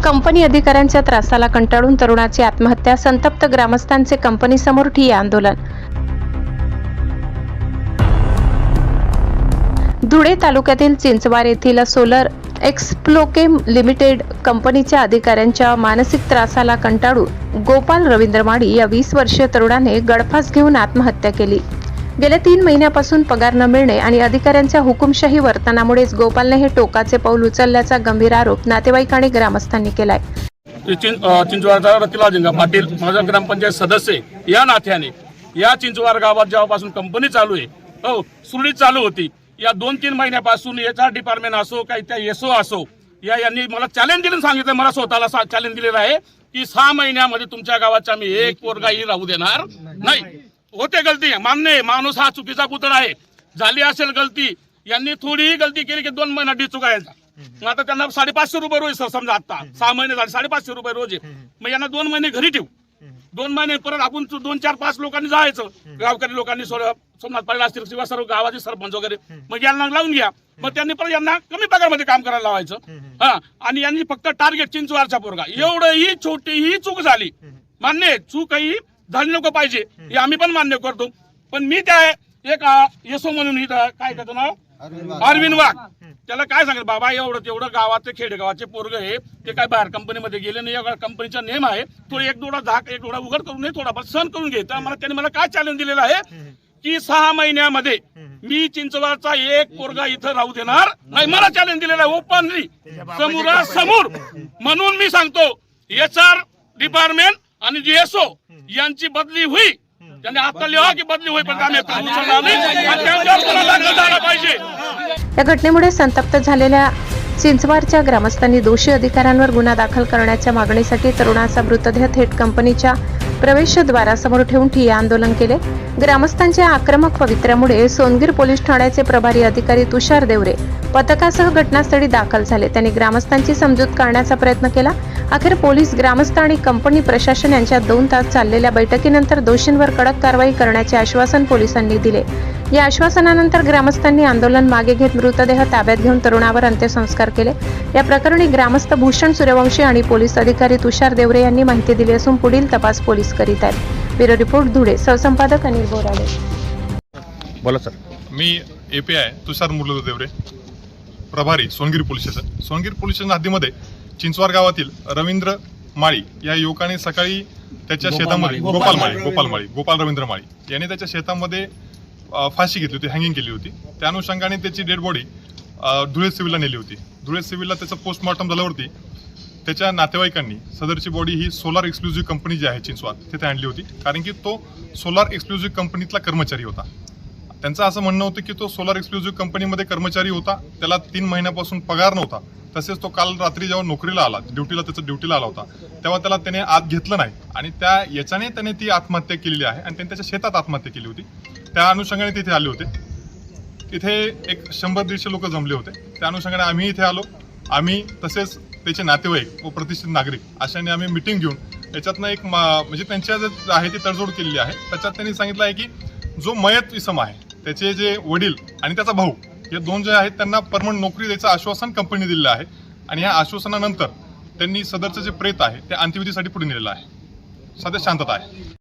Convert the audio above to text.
Company अधिकाऱ्यांच्या त्रासाला कंटाळून तरुणाची आत्महत्या, संतप्त ग्रामस्थांचे कंपनीसमोर ठिय्या आंदोलन। धुळे तालुक्यातील चिंचवार येथील सोलर एक्सप्लोकेम लिमिटेड कंपनीच्या अधिकाऱ्यांच्या मानसिक त्रासाला कंटाळून गोपाल रवींद्र माळी या 20 वर्षीय तरुणाने गळफास घेऊन आत्महत्या केली। गेल्या 3 महिन्यापासून पगार न मिळणे आणि अधिकाऱ्यांच्या हुकुमशाही वर्तनामुळेच गोपालने हे टोकाचे पाऊल उचलल्याचा गंभीर आरोप नातेवाईक आणि ग्रामस्थांनी केलाय। चिंचवारचा रतिलाल जिंगा पाटील माझा ग्रामपंचायत सदस्य या नात्याने या चिंचवार गावात जेव्हापासून कंपनी चालू आहे, हो सुरळीत चालू होती, या 2-3 महिन्यापासून HR डिपार्टमेंट असो काही त्या SO असो यांनी मला चॅलेंज दिलं, सांगितलं, मला स्वतःला चॅलेंज दिलेलं आहे की 6 महिन्यामध्ये तुमच्या गावाचा मी एक पोरगाही राहू देणार नाही। होते गलती, मान्य, माणूस हा चुकीचा पुतळा आहे, झाली असेल गलती, यांनी थोडीही गलती केली की 2 महिना डी चुकायचा। मग आता त्यांना 550 रुपये रोज, समजा आता 6 महिने झाले 550 रुपये रोज आहे, मग यांना 2 महिने घरी ठेवू, 2 महिने परत आपण 2-4-5 लोकांनी जायचं, गावकरी लोकांनी सोमनाथ पाटील असतील किंवा सर्व गावाचे सरपंच वगैरे, मग यांना लावून घ्या, मग त्यांनी परत यांना कमी पगारमध्ये काम करायला लावायचं। आणि यांनी फक्त टार्गेट चिंचवारचा पोरगा, एवढंही छोटीही चूक झाली, मान्य, चूकही झाली नको पाहिजे हे आम्ही पण मान्य करतो, पण मी त्या एक SO म्हणून इथं काय त्याचं नाव अरविंद वाघ, त्याला काय सांगेल, बाबा एवढं तेवढं गावाचे खेडेगावाचे पोरग हे ते काय बाहेर कंपनीमध्ये गेले नाही, कंपनीचा नेम आहे, तो एक डोळा उघड करून नये, थोडाफार सहन करून घे। त्यांनी मला काय चॅलेंज दिलेलं आहे की 6 महिन्यामध्ये मी चिंचवारचा एक पोरगा इथं राहू देणार नाही, मला चॅलेंज दिलेलं आहे ओपनली समोरासमोर। म्हणून मी सांगतो HR डिपार्टमेंट आणि SO यांची बदली होई, त्यांनी आता लिहा की बदली होईपर्यंत आम्ही पाहिजे। या घटनेमुळे संतप्त झालेल्या चिंचवारच्या ग्रामस्थांनी दोषी अधिकाऱ्यांवर गुन्हा दाखल करण्याच्या मागणीसाठी तरुणाचा मृतदेह थेट कंपनीच्या प्रवेशद्वारासमोर ठेवून ठिय्या आंदोलन केले। ग्रामस्थांच्या आक्रमक पवित्र्यामुळे सोनगीर पोलीस ठाण्याचे प्रभारी अधिकारी तुषार देवरे पथकासह घटनास्थळी दाखल झाले। त्यांनी ग्रामस्थांची समजूत करण्याचा प्रयत्न केला। अखेर पोलीस, ग्रामस्थ आणि कंपनी प्रशासन यांच्यात 2 तास चाललेल्या बैठकीनंतर दोषींवर कडक कारवाई करण्याचे आश्वासन पोलिसांनी दिले। या आश्वासनानंतर ग्रामस्थांनी आंदोलन मागे घेत मृतदेह ताब्यात घेऊन तरुणावर अंत्यसंस्कार केले। या प्रकरणी ग्रामस्थ भूषण सूर्यवंशी आणि पोलीस अधिकारी तुषार देवरे यांनी माहिती दिली असून पुढील तपास पोलीस करीत आहेत। Bureau report, Dhule. सहसंपादक अनिल बोराडे। बोला सर। मी API तुषार मुरलीधर देवरे, प्रभारी Songir police station. Songir police station हद्दीमध्ये चिंचवार गावातील रवींद्र माळी या युवकाने सकाळी त्याच्या शेतामध्ये गोपाल रवींद्र माळी याने त्याच्या शेतामध्ये फाशी घेतली होती, हँगिंग केली होती। त्या अनुषंगाने त्याची डेड बॉडी धुळे सिव्हिलला नेली होती। धुळे सिव्हिलला त्याचं पोस्टमॉर्टम झाल्यावरती त्याच्या नातेवाईकांनी सदरची बॉडी ही सोलार एक्सक्लुझिव्ह कंपनी जी आहे चिंचवार तिथे आणली होती, कारण की तो सोलार एक्सक्लुझिव्ह कंपनीतला कर्मचारी होता। त्यांचं असं म्हणणं होतं की तो सोलार एक्सक्लुझिव्ह कंपनीमध्ये कर्मचारी होता, त्याला 3 महिन्यापासून पगार नव्हता। तसेच तो काल रात्री जेव्हा नोकरीला आला, ड्युटीला आला होता, तेव्हा त्याला त्याने आत घेतलं नाही आणि याच्याने त्याने ती आत्महत्या केलेली आहे आणि त्याने त्याच्या शेतात आत्महत्या केली होती। त्या अनुषंगाने तिथे आले होते, तिथे एक 100-150 लोक जमले होते। त्या अनुषंगाने आम्ही इथे आलो, आम्ही तसेच त्याचे नातेवाईक व प्रतिष्ठित नागरिक अशाने आम्ही मिटिंग घेऊन त्याच्यातनं एक म्हणजे त्यांच्या जे आहे ती तडजोड केलेली आहे। त्याच्यात त्यांनी सांगितलं आहे की जो मयत इसम आहे त्याचे जे वडील आणि त्याचा भाऊ हे 2 जे आहेत त्यांना परमनंट नोकरी द्यायचं आश्वासन कंपनी दिलेलं आहे आणि या आश्वासनानंतर त्यांनी सदरचं जे प्रेत आहे ते अंत्यविधीसाठी पुढे नेलेलं आहे। सध्या शांतता आहे।